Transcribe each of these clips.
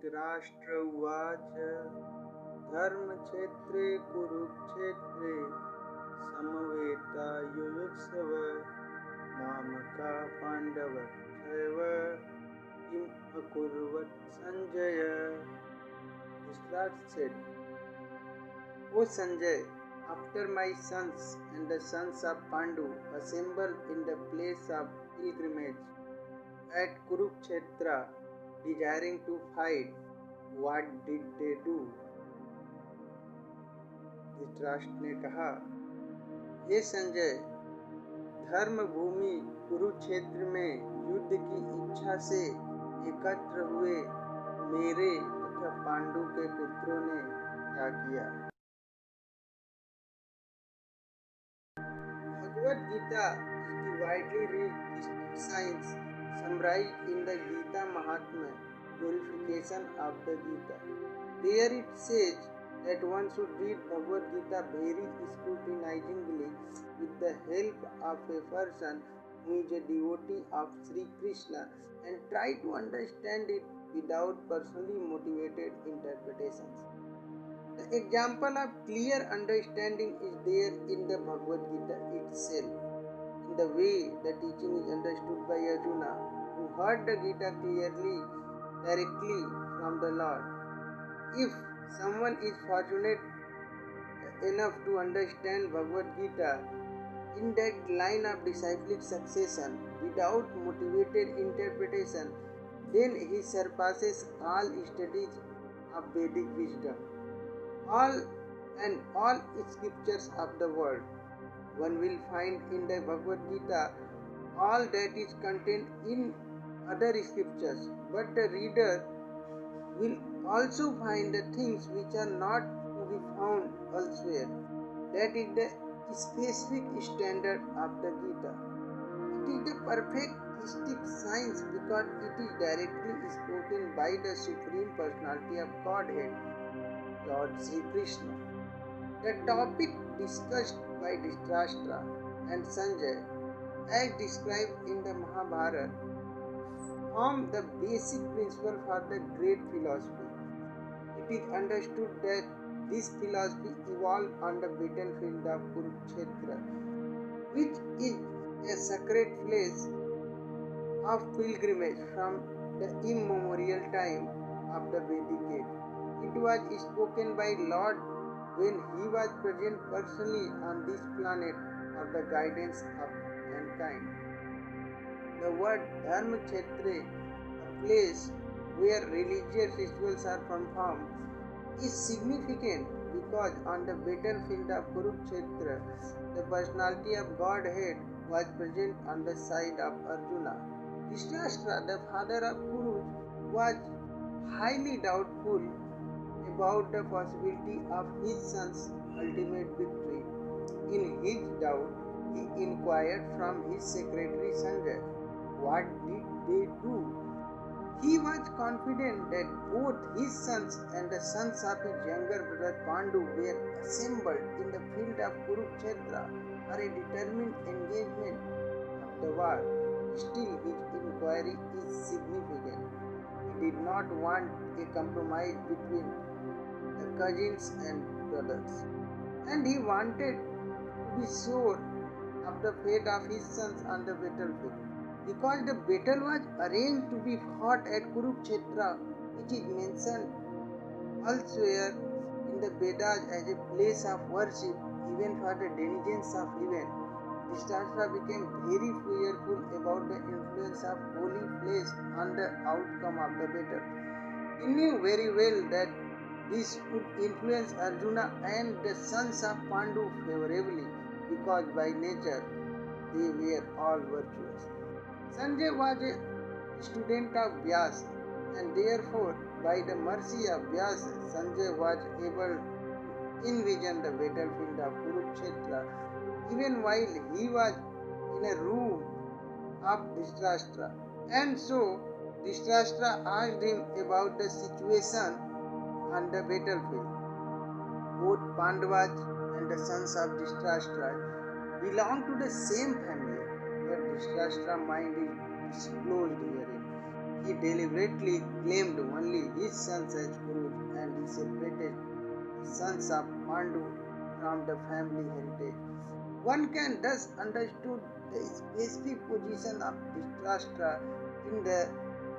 धृतराष्ट्र उवाच धर्मक्षेत्रे कुरुक्षेत्रे समवेतायुयुत्सव मामका पाण्डवश्चैव किम् अकुर्वत् Sanjay? Dhritarashtra said, O Sanjay, after my sons and the sons of Pandu assembled in the place of pilgrimage at Kurukshetra, desiring to fight, what did they do? Dhritarashtra ने कहा, हे संजय, धर्म भूमि कुरुक्षेत्र में युद्ध की इच्छा से एकत्र हुए मेरे तथा पांडु के पुत्रों ने क्या किया? Bhagavad Gita is the widely read Christian science summarized in the Gita Mahatmya, glorification of the Gita. There it says that one should read Bhagavad Gita very scrutinizingly with the help of a person who is a devotee of Sri Krishna and try to understand it without personally motivated interpretations. The example of clear understanding is there in the Bhagavad Gita itself, in the way the teaching is understood by Arjuna, who heard the Gita clearly, directly from the Lord. If someone is fortunate enough to understand Bhagavad Gita in that line of disciplic succession without motivated interpretation, then he surpasses all studies of Vedic wisdom, all scriptures of the world. One will find in the Bhagavad Gita all that is contained in other scriptures, but the reader will also find the things which are not to be found elsewhere. That is the specific standard of the Gita. It is the perfect mystic science because it is directly spoken by the Supreme Personality of Godhead, Lord Sri Krishna. The topic discussed by Dhritarashtra and Sanjay, as described in the Mahabharata, form the basic principle for the great philosophy. It is understood that this philosophy evolved on the battlefield of Kurukshetra, which is a sacred place of pilgrimage from the immemorial time of the Vedic age. It was spoken by Lord when he was present personally on this planet for the guidance of mankind. The word Dharmakshetra, a place where religious rituals are performed, is significant because on the battlefield of Kurukshetra, the personality of Godhead was present on the side of Arjuna. Dhritarashtra, the father of Kuru, was highly doubtful about the possibility of his son's ultimate victory. In his doubt, he inquired from his secretary Sanjay, what did they do? He was confident that both his sons and the sons of his younger brother Pandu were assembled in the field of Kurukshetra for a determined engagement of the war. Still, his inquiry is significant. He did not want a compromise between the cousins and brothers, and he wanted to be sure of the fate of his sons on the battlefield. Because the battle was arranged to be fought at Kurukshetra, which is mentioned elsewhere in the Vedas as a place of worship, even for the denizens of heaven, Dhritarashtra became very fearful about the influence of holy place on the outcome of the battle. He knew very well that this would influence Arjuna and the sons of Pandu favorably, because by nature they were all virtuous. Sanjay was a student of Vyasa, and therefore, by the mercy of Vyasa, Sanjay was able to envision the battlefield of Kurukshetra even while he was in a room of Dhritarashtra. And so, Dhritarashtra asked him about the situation on the battlefield. Both Pandavas and the sons of Dhritarashtra belong to the same family, but Dhritarashtra's mind is disclosed herein. he deliberately claimed only his sons as Kurus and he separated the sons of Pandu from the family heritage. One can thus understood the specific position of Dhritarashtra in the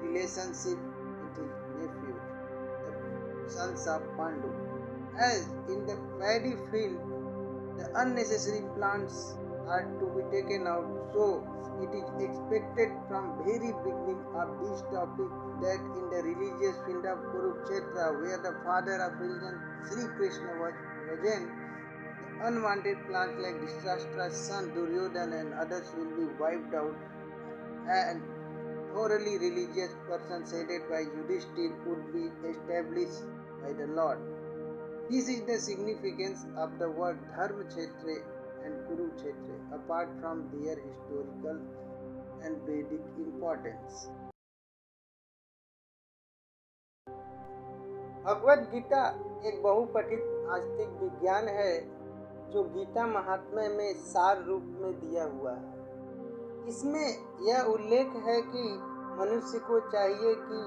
relationship with his nephews, the sons of Pandu. As in the paddy field, the unnecessary plants are to be taken out, so it is expected from very beginning of this topic that in the religious field of Kurukshetra, where the father of religion Sri Krishna was present, the unwanted plants like Dhritarashtra's son Duryodhana and others will be wiped out, and thoroughly religious persons headed by Yudhishthir would be established by the Lord. This is the significance of the word Dharmakshetra and Kurukshetra apart from their historical and Vedic importance. Bhagavad Gita एक बहुपठित आस्तिक विज्ञान है जो गीता महात्म्य में सार रूप में दिया हुआ है। इसमें यह उल्लेख है कि मनुष्य को चाहिए कि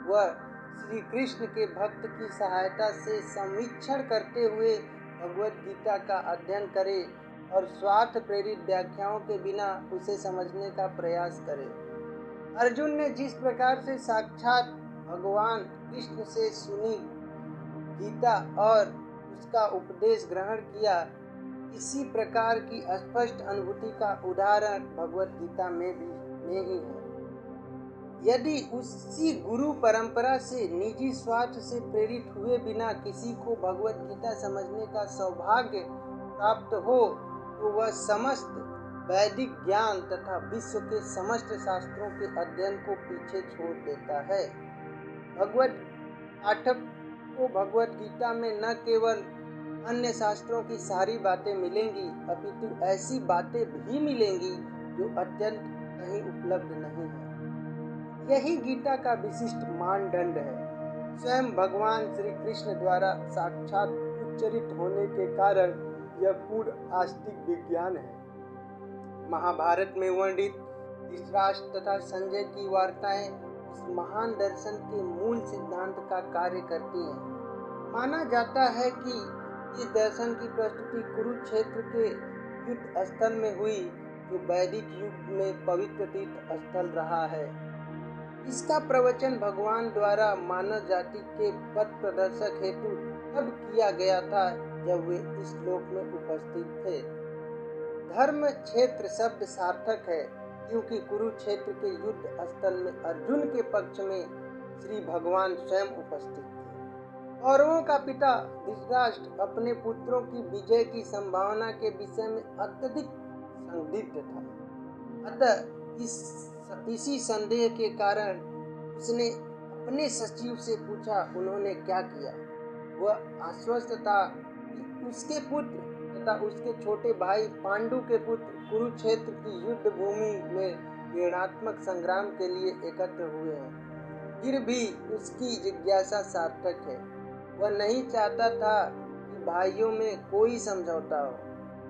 वह श्री कृष्ण के भक्त की सहायता से संवीक्षण करते हुए भगवद गीता का अध्ययन करे और स्वार्थ प्रेरित व्याख्याओं के बिना उसे समझने का प्रयास करे। अर्जुन ने जिस प्रकार से साक्षात भगवान कृष्ण से सुनी गीता और उसका उपदेश ग्रहण किया, इसी प्रकार की स्पष्ट अनुभूति का उदाहरण भगवद गीता में ही है। यदि उसी गुरु परंपरा से निजी स्वार्थ से प्रेरित हुए बिना किसी को भगवद गीता समझने का सौभाग्य प्राप्त हो तो वह समस्त वैदिक ज्ञान तथा विश्व के समस्त शास्त्रों के अध्ययन को पीछे छोड़ देता है। भगवद पाठक को भगवद गीता में न केवल अन्य शास्त्रों की सारी बातें मिलेंगी अपितु ऐसी बातें भी मिलेंगी जो अत्यंत कहीं उपलब्ध नहीं है। यही गीता का विशिष्ट मानदंड है। स्वयं भगवान श्री कृष्ण द्वारा साक्षात उच्चरित होने के कारण यह पूर्ण आस्तिक विज्ञान है। महाभारत में वर्णित धृतराष्ट्र तथा संजय की वार्ताएं इस महान दर्शन के मूल सिद्धांत का कार्य करती हैं। माना जाता है कि इस दर्शन की प्रस्तुति कुरुक्षेत्र के युद्ध स्थल में हुई, जो वैदिक युग में पवित्र तीर्थ स्थल रहा है। इसका प्रवचन भगवान द्वारा मानव जाति के पथ प्रदर्शक हेतु तब किया गया था जब वे इस लोक में उपस्थित थे। धर्म क्षेत्र शब्द सार्थक है क्योंकि कुरुक्षेत्र के युद्ध स्थल में अर्जुन के पक्ष में श्री भगवान स्वयं उपस्थित थे। कौरवों का पिता धृतराष्ट्र अपने पुत्रों की विजय की संभावना के विषय में अत्यधिक संदिग्ध था। अतः इसी संदेह के कारण उसने अपने सचिव से पूछा, उन्होंने क्या किया। वह आश्वस्त था कि उसके पुत्र तथा उसके छोटे भाई पांडु के पुत्र कुरुक्षेत्र की युद्ध भूमि में ऋणात्मक संग्राम के लिए एकत्र हुए हैं। फिर भी उसकी जिज्ञासा सार्थक है। वह नहीं चाहता था कि भाइयों में कोई समझौता हो,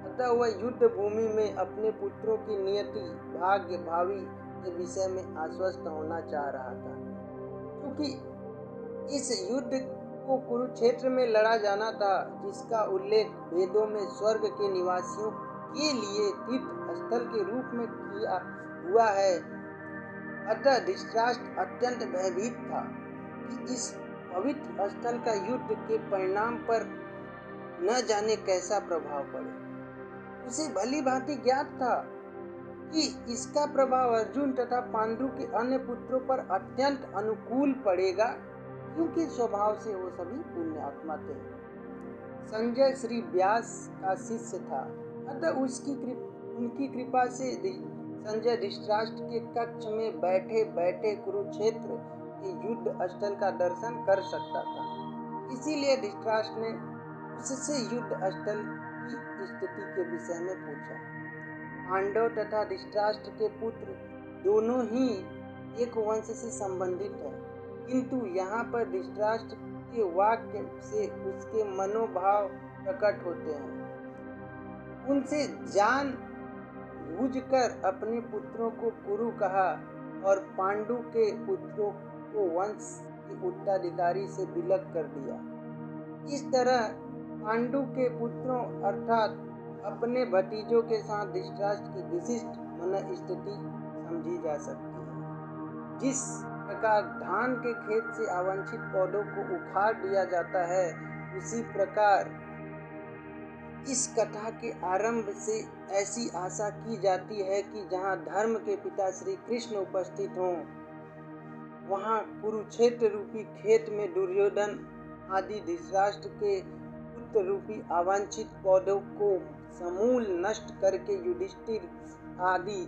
अतः वह युद्ध भूमि में अपने पुत्रों की नियति, भाग्य, भावी के विषय में आश्वस्त होना चाह रहा था। क्योंकि इस युद्ध को कुरुक्षेत्र में लड़ा जाना था, जिसका उल्लेख वेदों में स्वर्ग के निवासियों के लिए तीर्थ स्थल के रूप में किया हुआ है। अतः धृतराष्ट्र अत्यंत भयभीत था कि इस पवित्र स्थल का युद्ध के परिणाम पर न जाने कैसा प्रभाव पड़े। उसे भली भांति ज्ञात था कि इसका प्रभाव अर्जुन तथा पांडु के अन्य पुत्रों पर अत्यंत अनुकूल पड़ेगा, क्योंकि स्वभाव से वो सभी पुण्यात्मा थे। संजय श्री व्यास का शिष्य था, अतः उनकी कृपा से संजय धृतराष्ट्र के कक्ष में बैठे बैठे कुरुक्षेत्र के युद्ध स्थल का दर्शन कर सकता था। इसीलिए धृतराष्ट्र ने उससे युद्ध स्थल की स्थिति के विषय में पूछा। पांडव तथा धृतराष्ट्र के पुत्र दोनों ही एक वंश से संबंधित हैं, किंतु यहाँ पर धृतराष्ट्र के वाक्य से उसके मनोभाव प्रकट होते हैं। उनसे जान बूझकर अपने पुत्रों को कुरु कहा, और पांडु के पुत्रों को वंश के उत्तराधिकारी से विलग कर दिया। इस तरह पांडु के पुत्रों अर्थात अपने भतीजों के साथ धृतराष्ट्र की विशिष्ट मनस्थिति समझी जा सकती है। जिस प्रकार धान के खेत से अवांछित पौधों को उखाड़ दिया जाता है, उसी प्रकार इस कथा के आरंभ से ऐसी आशा की जाती है कि जहाँ धर्म के पिता श्री कृष्ण उपस्थित हों, वहाँ कुरुक्षेत्र रूपी खेत में दुर्योधन आदि धृतराष्ट्र के पुत्र रूपी अवांछित पौधों को समूल नष्ट करके युधिष्ठिर आदि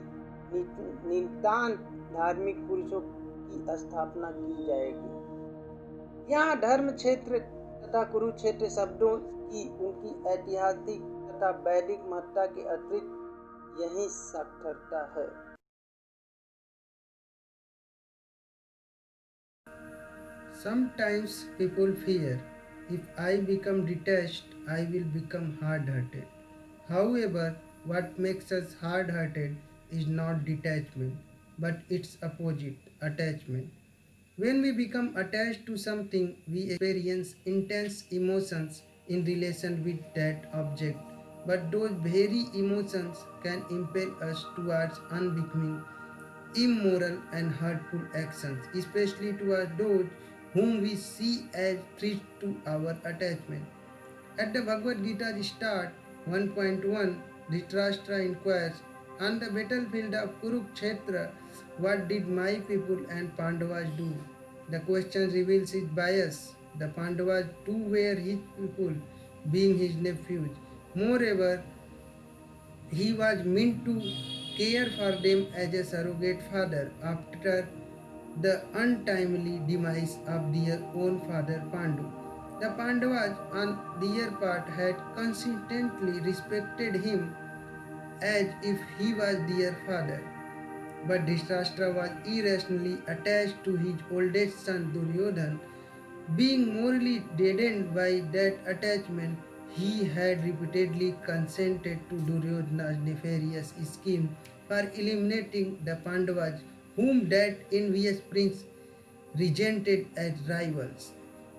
नितांत धार्मिक पुरुषों की स्थापना की जाएगी। यहाँ धर्म क्षेत्र तथा कुरुक्षेत्र शब्दों की उनकी ऐतिहासिक तथा वैदिक महत्ता के अतिरिक्त यही सार्थकता है। Sometimes people fear, if I become detached, I will become hard-hearted. However, what makes us hard-hearted is not detachment, but its opposite, attachment. When we become attached to something, we experience intense emotions in relation with that object. But those very emotions can impel us towards unbecoming, immoral, and hurtful actions, especially towards those whom we see as threats to our attachment. At the Bhagavad Gita's start, 1.1, Dhritarashtra inquires, on the battlefield of Kurukshetra, what did my people and Pandavas do? The question reveals his bias. The Pandavas too were his people, being his nephews. Moreover, he was meant to care for them as a surrogate father after the untimely demise of their own father Pandu. The Pandavas, on their part, had consistently respected him as if he was their father. But Dhritarashtra was irrationally attached to his oldest son Duryodhan. Being morally deadened by that attachment, he had repeatedly consented to Duryodhana's nefarious scheme for eliminating the Pandavas, whom that envious prince resented as rivals.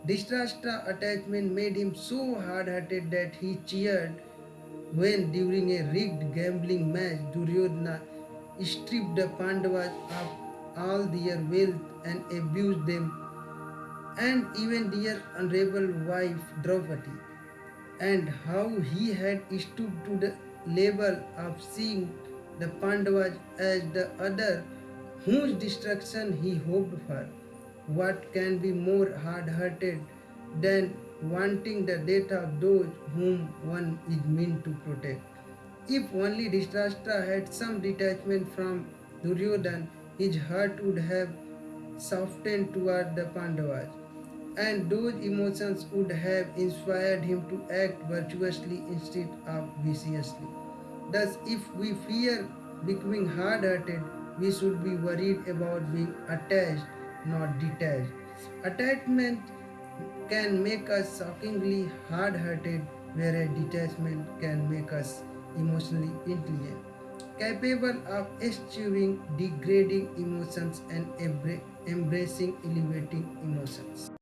Dhritarashtra's attachment made him so hard-hearted that he cheered when, during a rigged gambling match, Duryodhana stripped the Pandavas of all their wealth and abused them, and even their honorable wife Draupadi, and how he had stooped to the level of seeing the Pandavas as the other whose destruction he hoped for. What can be more hard-hearted than wanting the death of those whom one is meant to protect? If only Dhritarashtra had some detachment from Duryodhan, his heart would have softened toward the Pandavas, and those emotions would have inspired him to act virtuously instead of viciously. Thus, if we fear becoming hard-hearted, we should be worried about being attached, not detached. Attachment can make us shockingly hard-hearted, whereas detachment can make us emotionally intelligent, capable of eschewing degrading emotions and embracing elevating emotions.